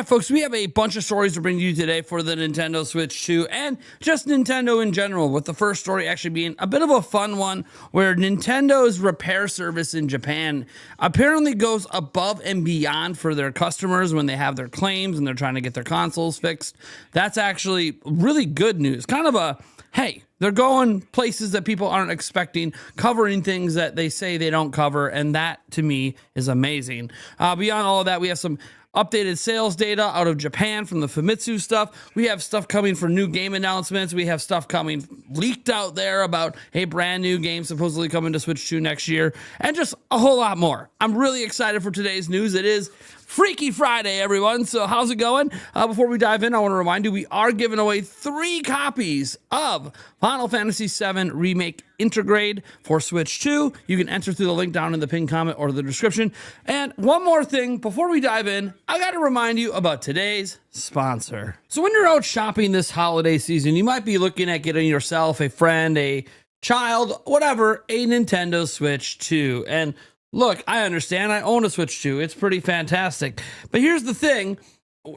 right, folks, we have a bunch of stories to bring you today for the Nintendo Switch 2 and just Nintendo in general, with the first story actually being a bit of a fun one where Nintendo's repair service in Japan apparently goes above and beyond for their customers when they have their claims and they're trying to get their consoles fixed. That's actually really good news. Kind of a, hey, they're going places that people aren't expecting, covering things that they say they don't cover, and that, to me, is amazing. Beyond all of that, we have some updated sales data out of Japan from the Famitsu stuff. We have stuff coming for new game announcements. We have stuff coming leaked out there about a brand new game supposedly coming to Switch 2 next year, and just a whole lot more. I'm really excited for today's news. It is Freaky Friday, everyone. So how's it going? Before we dive in, I want to remind you we are giving away 3 copies of Final Fantasy VII Remake Intergrade for Switch 2. You can enter through the link down in the pinned comment or the description. And one more thing, before we dive in, I got to remind you about today's sponsor. So when you're out shopping this holiday season, you might be looking at getting yourself, a friend, a child, whatever, a Nintendo Switch 2. And look, I understand. I own a Switch 2. It's pretty fantastic. But here's the thing.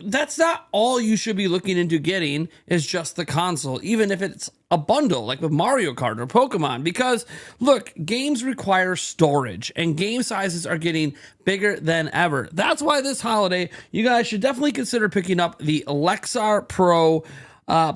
That's not all you should be looking into getting, is just the console, even if it's a bundle like with Mario Kart or Pokemon. Because, look, games require storage, and game sizes are getting bigger than ever. That's why this holiday, you guys should definitely consider picking up the Lexar Pro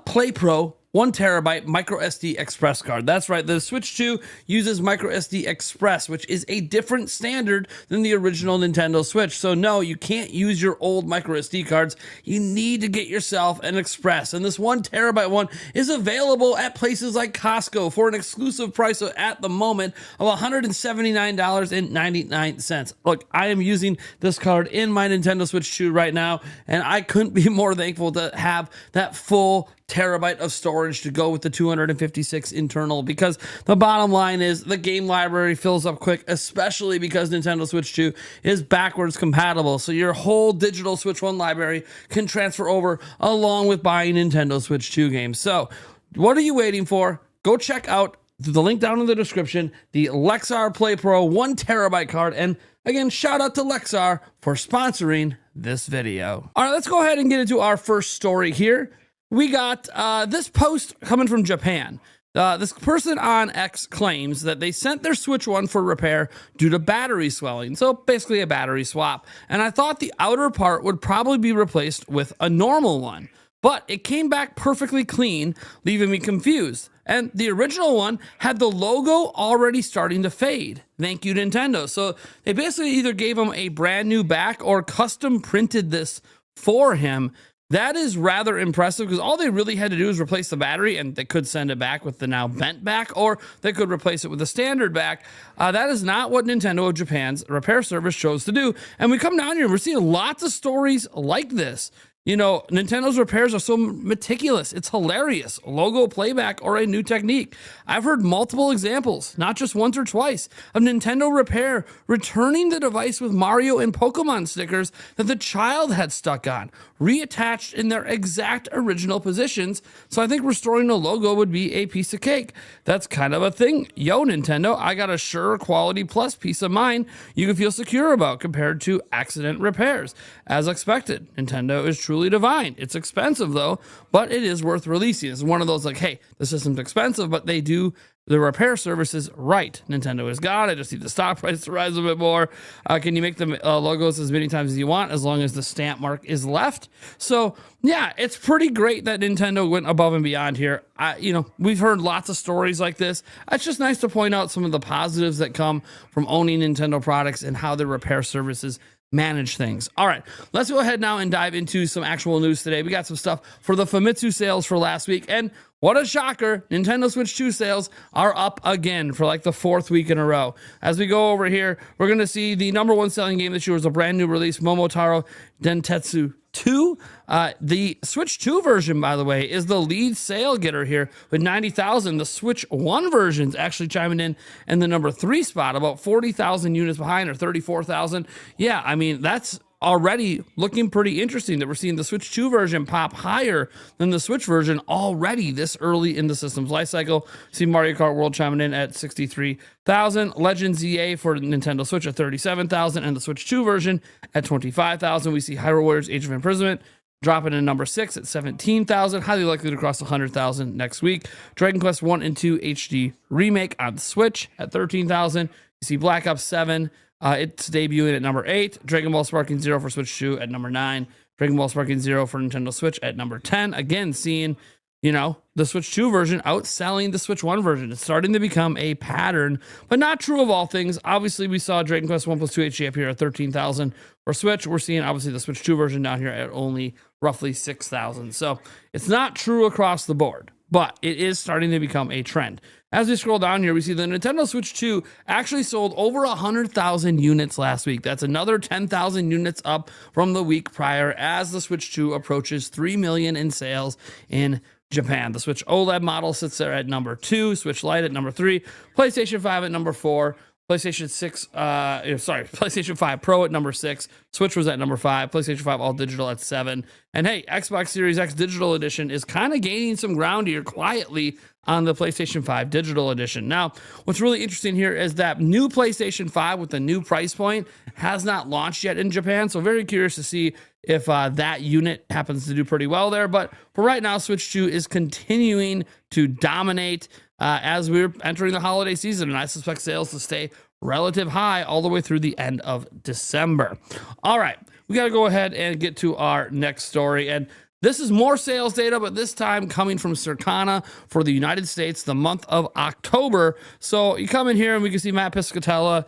Play Pro 1 terabyte micro SD Express card. That's right, the Switch 2 uses micro SD Express, which is a different standard than the original Nintendo Switch. So no, you can't use your old micro SD cards. You need to get yourself an Express. And this 1 terabyte one is available at places like Costco for an exclusive price at the moment of $179.99. Look, I am using this card in my Nintendo Switch 2 right now, and I couldn't be more thankful to have that full terabyte of storage to go with the 256 internal, because the bottom line is the game library fills up quick, especially because Nintendo Switch 2 is backwards compatible. So your whole digital Switch 1 library can transfer over along with buying Nintendo Switch 2 games. So what are you waiting for? Go check out the link down in the description, the Lexar Play Pro 1 terabyte card. And again, shout out to Lexar for sponsoring this video. All right, let's go ahead and get into our first story here. We got this post coming from Japan. This person on X claims that they sent their Switch 1 for repair due to battery swelling. So basically a battery swap. And I thought the outer part would probably be replaced with a normal one. But it came back perfectly clean, leaving me confused. And the original one had the logo already starting to fade. Thank you, Nintendo. So they basically either gave him a brand new back or custom printed this for him. That is rather impressive, because all they really had to do is replace the battery, and they could send it back with the now bent back, or they could replace it with a standard back. That is not what Nintendo of Japan's repair service chose to do. And we come down here and we're seeing lots of stories like this. You know, Nintendo's repairs are so meticulous. It's hilarious. Logo playback or a new technique. I've heard multiple examples, not just once or twice, of Nintendo Repair returning the device with Mario and Pokemon stickers that the child had stuck on, reattached in their exact original positions. So I think restoring the logo would be a piece of cake. That's kind of a thing. Yo, Nintendo, I got a sure quality plus peace of mind you can feel secure about compared to accident repairs. As expected, Nintendo is truly divine. It's expensive though, but it is worth releasing. It's one of those like, hey, the system's expensive, but they do the repair services right. Nintendo is God. I just need the stock price to rise a bit more. Can you make the logos as many times as you want, as long as the stamp mark is left? So yeah, it's pretty great that Nintendo went above and beyond here. You know, we've heard lots of stories like this. It's just nice to point out some of the positives that come from owning Nintendo products and how their repair services manage things. All right, let's go ahead now and dive into some actual news today. We got some stuff for the Famitsu sales for last week, and what a shocker, Nintendo Switch 2 sales are up again for like the 4th week in a row. As we go over here, we're going to see the #1 selling game this year was a brand new release, Momotaro Densetsu 2. The Switch 2 version, by the way, is the lead sale getter here with 90,000. The Switch 1 version's actually chiming in the #3 spot, about 40,000 units behind, or 34,000. Yeah, I mean, that's already looking pretty interesting that we're seeing the Switch 2 version pop higher than the Switch version already this early in the system's life cycle. See Mario Kart World chiming in at 63,000, Legends EA for Nintendo Switch at 37,000, and the Switch 2 version at 25,000. We see Hyrule Warriors Age of Imprisonment dropping in number 6 at 17,000, highly likely to cross 100,000 next week. Dragon Quest 1 and 2 HD Remake on the Switch at 13,000. You see Black Ops 7, it's debuting at number 8. Dragon Ball Sparking Zero for Switch 2 at number 9. Dragon Ball Sparking Zero for Nintendo Switch at number 10. Again, seeing, the Switch 2 version outselling the Switch 1 version. It's starting to become a pattern, but not true of all things. Obviously, we saw Dragon Quest 1 plus 2 HD up here at 13,000 for Switch. We're seeing, obviously, the Switch 2 version down here at only roughly 6,000. So it's not true across the board, but it is starting to become a trend. As we scroll down here, we see the Nintendo Switch 2 actually sold over 100,000 units last week. That's another 10,000 units up from the week prior as the Switch 2 approaches 3 million in sales in Japan. The Switch OLED model sits there at number 2, Switch Lite at number 3, PlayStation 5 at number 4, PlayStation 5 Pro at number 6, Switch was at number 5, PlayStation 5 All Digital at 7, and hey, Xbox Series X Digital Edition is kind of gaining some ground here quietly on the PlayStation 5 Digital Edition. Now, what's really interesting here is that new PlayStation 5 with the new price point has not launched yet in Japan, so very curious to see if that unit happens to do pretty well there, but for right now, Switch 2 is continuing to dominate as we're entering the holiday season, and I suspect sales to stay relative high all the way through the end of December. All right, we got to go ahead and get to our next story, and this is more sales data, but this time coming from Circana for the United States, the month of October. So you come in here and we can see Matt Piscatella.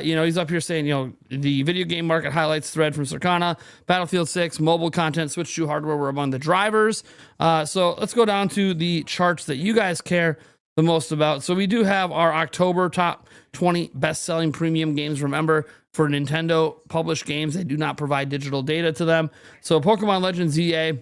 He's up here saying, the video game market highlights thread from Circana, Battlefield 6, mobile content, Switch 2 hardware were among the drivers. So let's go down to the charts that you guys care the most about. So we do have our October top 20 best-selling premium games. Remember, for Nintendo published games, they do not provide digital data to them. So Pokemon Legends EA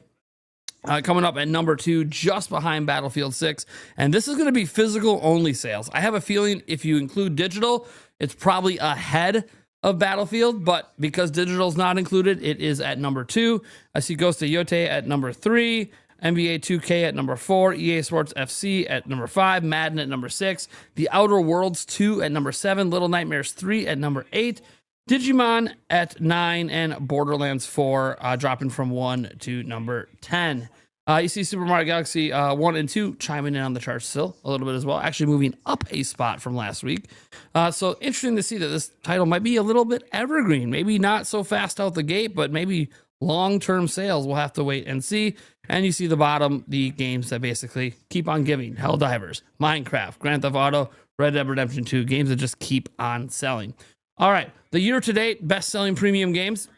coming up at number 2, just behind Battlefield 6. And this is going to be physical only sales. I have a feeling if you include digital, it's probably ahead of Battlefield, but because digital is not included, it is at number 2. I see Ghost of Yote at number 3. NBA 2K at number 4, EA Sports FC at number 5, Madden at number 6, The Outer Worlds 2 at number 7, Little Nightmares 3 at number 8, Digimon at 9, and Borderlands 4 dropping from 1 to number 10. You see Super Mario Galaxy 1 and 2 chiming in on the charts still a little bit as well, actually moving up a spot from last week. So interesting to see that this title might be a little bit evergreen, maybe not so fast out the gate, but maybe long-term sales. We'll have to wait and see. And you see the bottom, the games that basically keep on giving. Helldivers, Minecraft, Grand Theft Auto, Red Dead Redemption 2, games that just keep on selling. All right, the year-to-date best-selling premium games.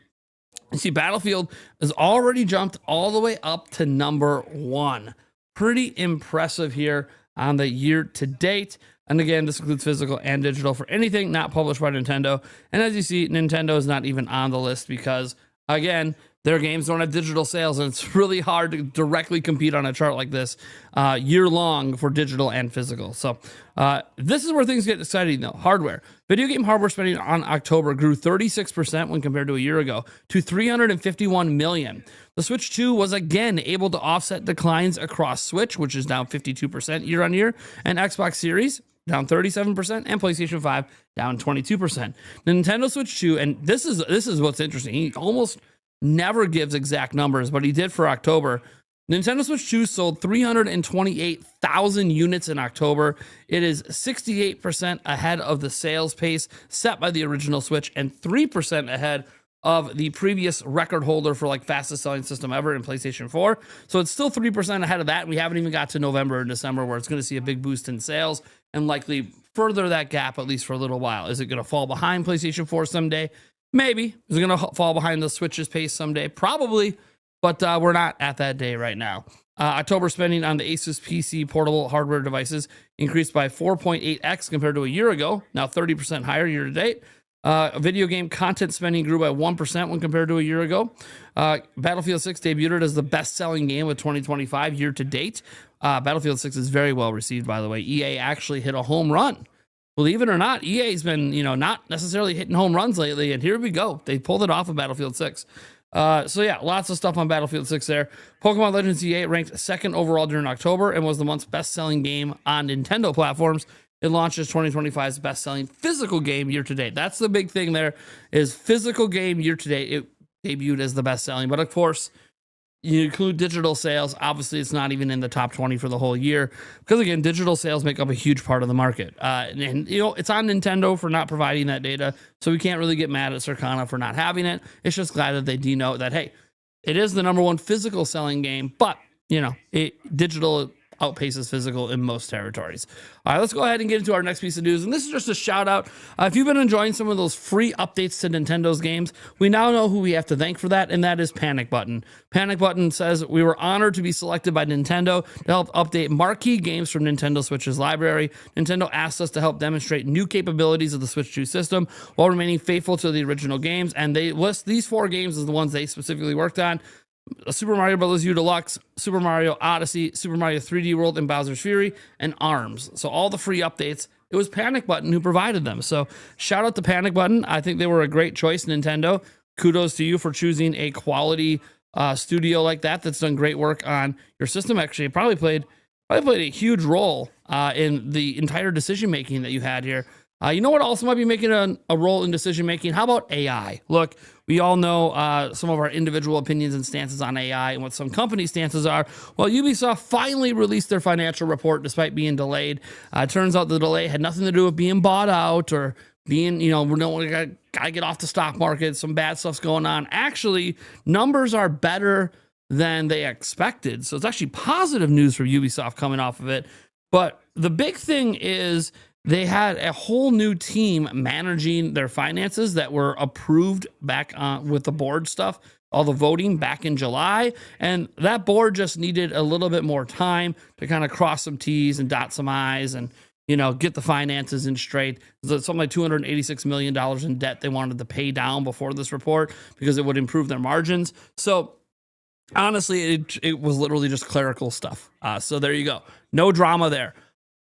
You see Battlefield has already jumped all the way up to number 1. Pretty impressive here on the year-to-date. And again, this includes physical and digital for anything not published by Nintendo. And as you see, Nintendo is not even on the list because, again, their games don't have digital sales, and it's really hard to directly compete on a chart like this year-long for digital and physical. So this is where things get exciting, though. Hardware. Video game hardware spending on October grew 36% when compared to a year ago to $351 million. The Switch 2 was again able to offset declines across Switch, which is down 52% year-on-year, and Xbox Series, down 37%, and PlayStation 5, down 22%. The Nintendo Switch 2, and this is what's interesting. He almost never gives exact numbers, but he did for October. Nintendo Switch 2 sold 328,000 units in October. It is 68% ahead of the sales pace set by the original Switch and 3% ahead of the previous record holder for fastest selling system ever in PlayStation 4. So it's still 3% ahead of that. We haven't even got to November and December where it's going to see a big boost in sales and likely further that gap at least for a little while. Is it going to fall behind PlayStation 4 someday? Maybe. Is it going to fall behind the Switch's pace someday? Probably, but we're not at that day right now. October spending on the Asus PC portable hardware devices increased by 4.8x compared to a year ago, now 30% higher year to date. Video game content spending grew by 1% when compared to a year ago. Battlefield 6 debuted as the best-selling game of 2025 year to date. Battlefield 6 is very well received, by the way. EA actually hit a home run believe it or not, EA's been, not necessarily hitting home runs lately. And here we go. They pulled it off of Battlefield 6. So yeah, lots of stuff on Battlefield 6 there. Pokemon Legends EA ranked second overall during October and was the month's best-selling game on Nintendo platforms. It launched as 2025's best-selling physical game year to date. That's the big thing there, is physical game year to date. It debuted as the best-selling, but of course, you include digital sales. Obviously, it's not even in the top 20 for the whole year because, again, digital sales make up a huge part of the market. And it's on Nintendo for not providing that data, so we can't really get mad at Circana for not having it. It's just glad that they denote that, hey, it is the number one physical selling game, but, digital outpaces physical in most territories. All right, let's go ahead and get into our next piece of news. And this is just a shout out. If you've been enjoying some of those free updates to Nintendo's games, we now know who we have to thank for that, and that is Panic Button. Panic Button says, we were honored to be selected by Nintendo to help update marquee games from Nintendo Switch's library. Nintendo asked us to help demonstrate new capabilities of the Switch 2 system while remaining faithful to the original games. And they list these 4 games as the ones they specifically worked on: Super Mario Bros. U Deluxe, Super Mario Odyssey, Super Mario 3D World, and Bowser's Fury, and ARMS. So all the free updates, it was Panic Button who provided them. So shout out to Panic Button. I think they were a great choice, Nintendo. Kudos to you for choosing a quality studio like that that's done great work on your system. Actually, it probably played a huge role in the entire decision making that you had here. You know what also might be making a role in decision making? How about AI? Look, we all know some of our individual opinions and stances on AI and what some company stances are. Well, Ubisoft finally released their financial report despite being delayed. Turns out the delay had nothing to do with being bought out or being, we gotta get off the stock market. Some bad stuff's going on. Actually, numbers are better than they expected. So it's actually positive news for Ubisoft coming off of it. But the big thing is, they had a whole new team managing their finances that were approved back with the board stuff, all the voting back in July. And that board just needed a little bit more time to kind of cross some T's and dot some I's and, get the finances in straight. There's something like $286 million in debt they wanted to pay down before this report because it would improve their margins. So honestly, it was literally just clerical stuff. So there you go. No drama there.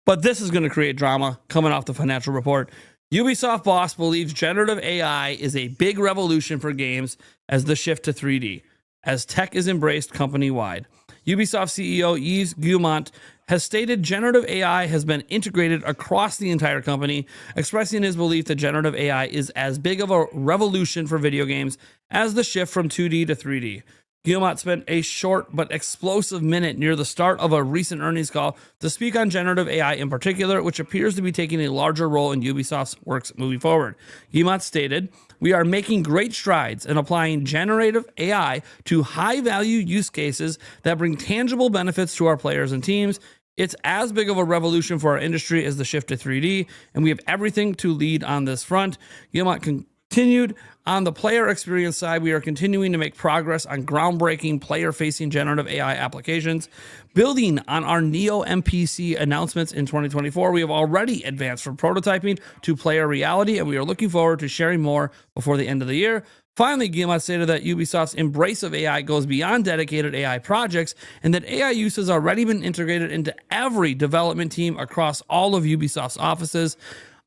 But this is going to create drama coming off the financial report. Ubisoft boss believes generative AI is a big revolution for games as the shift to 3D, as tech is embraced company-wide. Ubisoft CEO Yves Guillemot has stated generative AI has been integrated across the entire company, expressing his belief that generative AI is as big of a revolution for video games as the shift from 2D to 3D. Guillemot spent a short but explosive minute near the start of a recent earnings call to speak on generative AI in particular, which appears to be taking a larger role in Ubisoft's works moving forward. Guillemot stated, "We are making great strides in applying generative AI to high-value use cases that bring tangible benefits to our players and teams. It's as big of a revolution for our industry as the shift to 3D, and we have everything to lead on this front." Guillemot continued, "On the player experience side, we are continuing to make progress on groundbreaking player-facing generative AI applications. Building on our Neo MPC announcements in 2024, we have already advanced from prototyping to player reality, and we are looking forward to sharing more before the end of the year." Finally, Guillemot stated that Ubisoft's embrace of AI goes beyond dedicated AI projects and that AI use has already been integrated into every development team across all of Ubisoft's offices.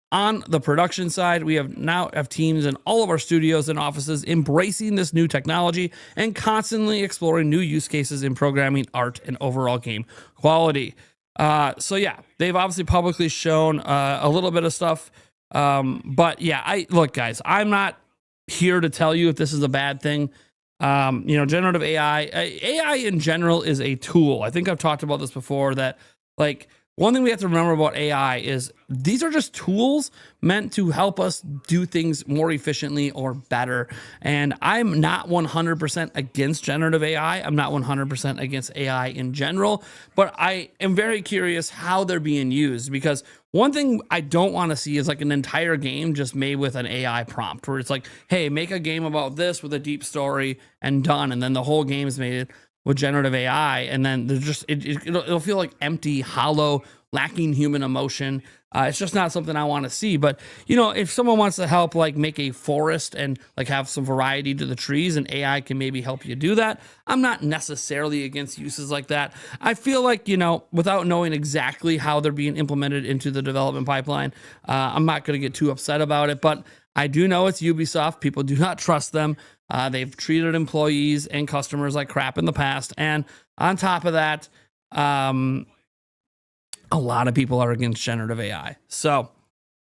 On the production side, we now have teams in all of our studios and offices embracing this new technology and constantly exploring new use cases in programming, art, and overall game quality. So yeah, they've obviously publicly shown a little bit of stuff. But yeah, look, guys, I'm not here to tell you if this is a bad thing. Generative AI in general is a tool. I think I've talked about this before, that one thing we have to remember about AI is these are just tools meant to help us do things more efficiently or better. And I'm not 100% against generative AI. I'm not 100% against AI in general, but I am very curious how they're being used, because one thing I don't want to see is an entire game just made with an AI prompt where it's like, hey, make a game about this with a deep story and done. And then the whole game is made. with generative AI, and then there's just it'll feel like empty, hollow, lacking human emotion. It's just not something I want to see. But if someone wants to help like make a forest and like have some variety to the trees, and AI can maybe help you do that, I'm not necessarily against uses like that. I feel like without knowing exactly how they're being implemented into the development pipeline, I'm not going to get too upset about it. But I do know it's Ubisoft. People do not trust them. They've treated employees and customers like crap in the past. And on top of that, a lot of people are against generative AI. So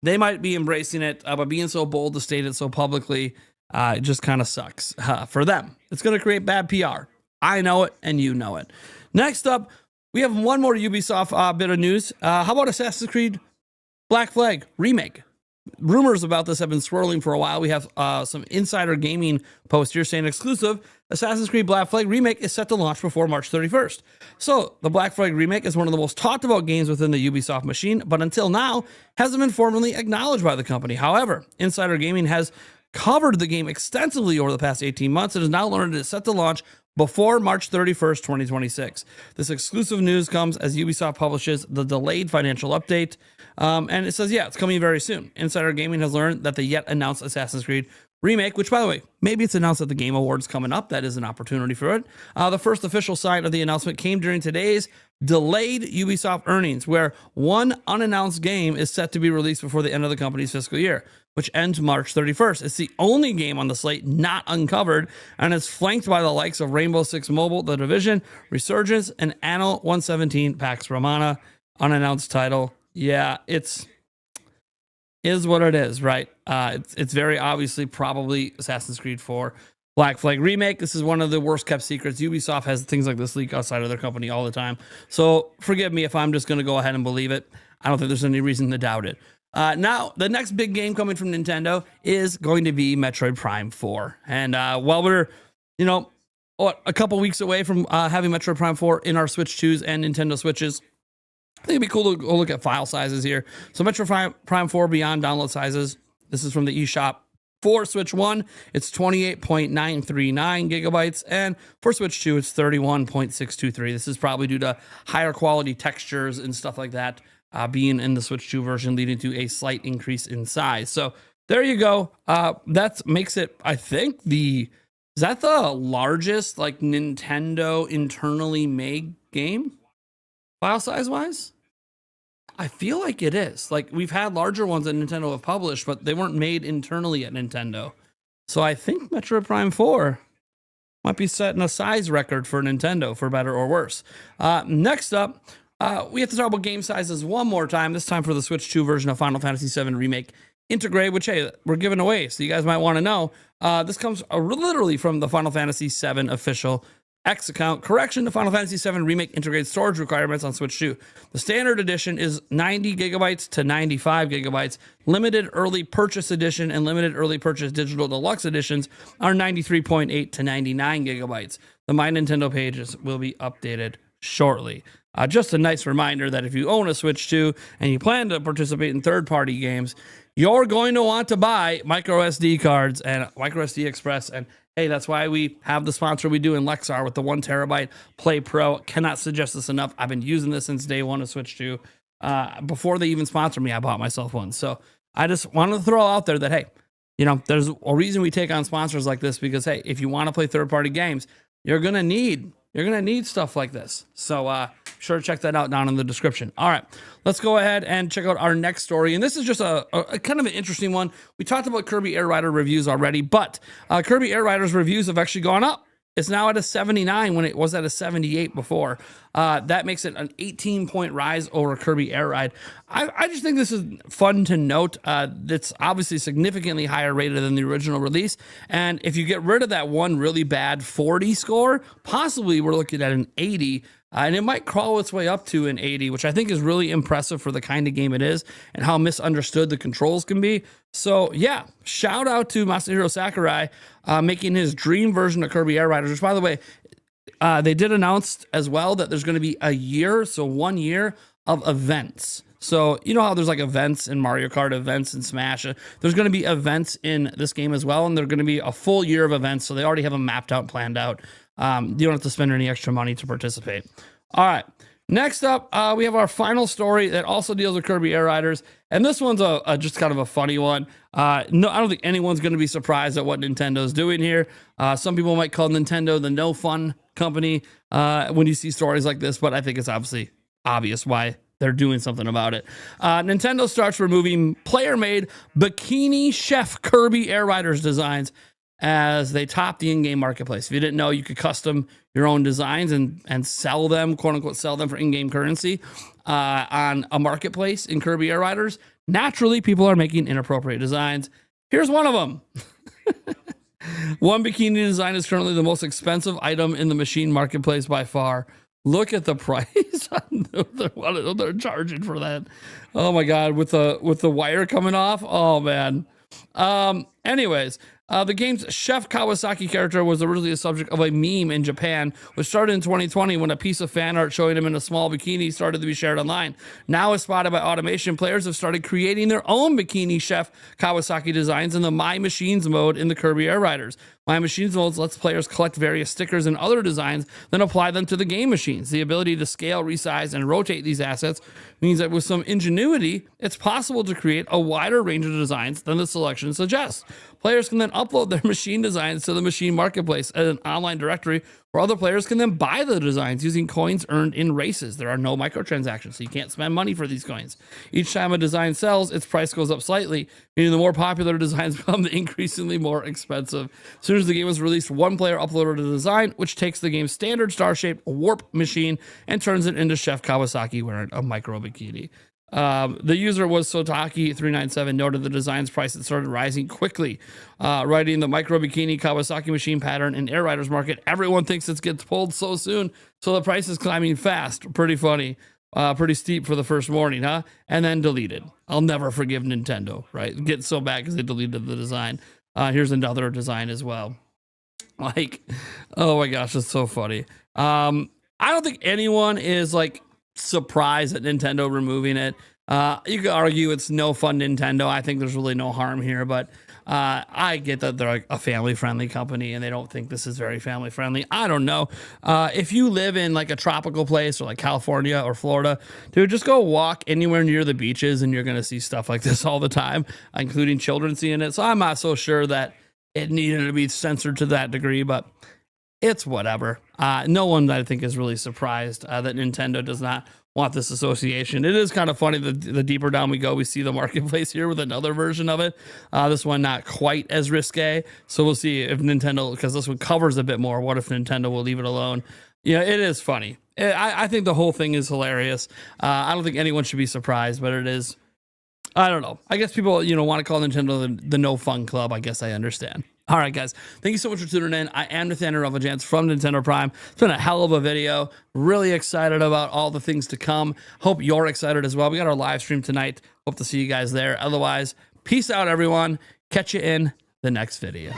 they might be embracing it, but being so bold to state it so publicly, it just kind of sucks for them. It's going to create bad PR. I know it, and you know it. Next up, we have one more Ubisoft bit of news. How about Assassin's Creed Black Flag Remake? Rumors about this have been swirling for a while. We have some insider gaming posts here saying exclusive Assassin's Creed Black Flag Remake is set to launch before March 31st. So the Black Flag Remake is one of the most talked about games within the Ubisoft machine, but until now hasn't been formally acknowledged by the company. However, insider gaming has covered the game extensively over the past 18 months and has now learned it is set to launch before March 31st, 2026. This exclusive news comes as Ubisoft publishes the delayed financial update. And it says, it's coming very soon. Insider Gaming has learned that the yet announced Assassin's Creed Remake, which, by the way, maybe it's announced at the Game Awards coming up. That is an opportunity for it. The first official sign of the announcement came during today's delayed Ubisoft earnings, where one unannounced game is set to be released before the end of the company's fiscal year, which ends March 31st. It's the only game on the slate not uncovered, and it's flanked by the likes of Rainbow Six Mobile, The Division, Resurgence, and Anno 117 Pax Romana. Unannounced title. Yeah, is what it is, right? It's very obviously probably Assassin's Creed 4 Black Flag Remake. This is one of the worst kept secrets. Ubisoft has things like this leak outside of their company all the time. So forgive me if I'm just going to go ahead and believe it. I don't think there's any reason to doubt it. Now, the next big game coming from Nintendo is going to be Metroid Prime 4. And while we're, a couple weeks away from having Metroid Prime 4 in our Switch 2s and Nintendo Switches, I think it'd be cool to go look at file sizes here. So Metroid Prime 4 Beyond download sizes. This is from the eShop. For Switch 1, it's 28.939 gigabytes, and for Switch 2, it's 31.623. This is probably due to higher quality textures and stuff like that being in the Switch 2 version, leading to a slight increase in size. So there you go. That makes it, I think, is that the largest like Nintendo internally made game? File size wise, I feel like it is. Like, we've had larger ones that Nintendo have published, but they weren't made internally at Nintendo. So I think Metroid Prime 4 might be setting a size record for Nintendo, for better or worse. Next up, we have to talk about game sizes one more time, this time for the Switch 2 version of Final Fantasy VII Remake Integrate, which, hey, we're giving away, so you guys might want to know. This comes literally from the Final Fantasy VII official X account. Correction, the Final Fantasy VII Remake integrates storage requirements on Switch 2. The standard edition is 90 gigabytes to 95 gigabytes. Limited early purchase edition and limited early purchase digital deluxe editions are 93.8 to 99 gigabytes. The My Nintendo pages will be updated shortly. Just a nice reminder that if you own a Switch 2 and you plan to participate in third-party games, you're going to want to buy micro SD cards and micro SD Express. And hey, that's why we have the sponsor we do in Lexar with the 1 terabyte Play Pro. Cannot suggest this enough. I've been using this since day one of Switch 2. Before they even sponsored me, I bought myself one. So I just wanted to throw out there that, hey, there's a reason we take on sponsors like this, because, hey, if you want to play third-party games, you're going to need stuff like this. So sure to check that out down in the description. All right, let's go ahead and check out our next story. And this is just a kind of an interesting one. We talked about Kirby Air Rider reviews already, but Kirby Air Rider's reviews have actually gone up. It's now at a 79 when it was at a 78 before. That makes it an 18-point rise over Kirby Air Ride. I just think this is fun to note. It's obviously significantly higher rated than the original release. And if you get rid of that one really bad 40 score, possibly we're looking at an 80. And it might crawl its way up to an 80, which I think is really impressive for the kind of game it is and how misunderstood the controls can be. So, yeah, shout out to Masahiro Sakurai making his dream version of Kirby Air Riders, which, by the way, they did announce as well that there's going to be a year, so 1 year of events. So, you know how there's like events in Mario Kart, events in Smash. There's going to be events in this game as well, and they're going to be a full year of events, so they already have them mapped out, planned out. You don't have to spend any extra money to participate. All right. Next up, we have our final story that also deals with Kirby Air Riders. And this one's just kind of a funny one. No, I don't think anyone's going to be surprised at what Nintendo's doing here. Some people might call Nintendo the no fun company when you see stories like this, but I think it's obviously obvious why they're doing something about it. Nintendo starts removing player-made Bikini Chef Kirby Air Riders designs as they top the in-game marketplace. If you didn't know, you could custom your own designs and sell them, quote unquote, sell them for in-game currency on a marketplace in Kirby Air Riders. Naturally, people are making inappropriate designs. Here's one of them. One bikini design is currently the most expensive item in the machine marketplace by far. Look at the price on what they're charging for that. Oh my God, with the wire coming off. Oh man. Anyways, the game's Chef Kawasaki character was originally the subject of a meme in Japan, which started in 2020 when a piece of fan art showing him in a small bikini started to be shared online. Now, as spotted by Automation, players have started creating their own Bikini Chef Kawasaki designs in the My Machines mode in the Kirby Air Riders. My Machines mode lets players collect various stickers and other designs, then apply them to the game machines. The ability to scale, resize, and rotate these assets means that with some ingenuity, it's possible to create a wider range of designs than the selection suggests. Players can then upload their machine designs to the machine marketplace as an online directory where other players can then buy the designs using coins earned in races. There are no microtransactions, so you can't spend money for these coins. Each time a design sells, its price goes up slightly, meaning the more popular designs become the increasingly more expensive. As soon as the game was released, one player uploaded a design, which takes the game's standard star-shaped warp machine and turns it into Chef Kawasaki wearing a micro bikini. The user was Sotaki397 noted the design's price had started rising quickly, writing the micro bikini Kawasaki machine pattern in Air Riders market. Everyone thinks it gets pulled so soon, so the price is climbing fast. Pretty funny, pretty steep for the first morning, huh? And then deleted. I'll never forgive Nintendo, right? Get so bad because they deleted the design. Here's another design as well. Like, oh my gosh, it's so funny. I don't think anyone is like surprised at Nintendo removing it. You could argue it's no fun Nintendo. I think there's really no harm here, but I get that they're like a family-friendly company and they don't think this is very family-friendly. I don't know. If you live in like a tropical place or like California or Florida, dude, just go walk anywhere near the beaches and you're going to see stuff like this all the time, including children seeing it. So I'm not so sure that it needed to be censored to that degree, but it's whatever. No one, I think, is really surprised that Nintendo does not want this association. It is kind of funny that the deeper down we go, we see the marketplace here with another version of it. This one not quite as risque. So we'll see if Nintendo, because this one covers a bit more, what if Nintendo will leave it alone? Yeah, it is funny. I think the whole thing is hilarious. I don't think anyone should be surprised, but it is. I don't know. I guess people, want to call Nintendo the no fun club. I guess I understand. All right, guys. Thank you so much for tuning in. I am Nathaniel Relvajans from Nintendo Prime. It's been a hell of a video. Really excited about all the things to come. Hope you're excited as well. We got our live stream tonight. Hope to see you guys there. Otherwise, peace out, everyone. Catch you in the next video.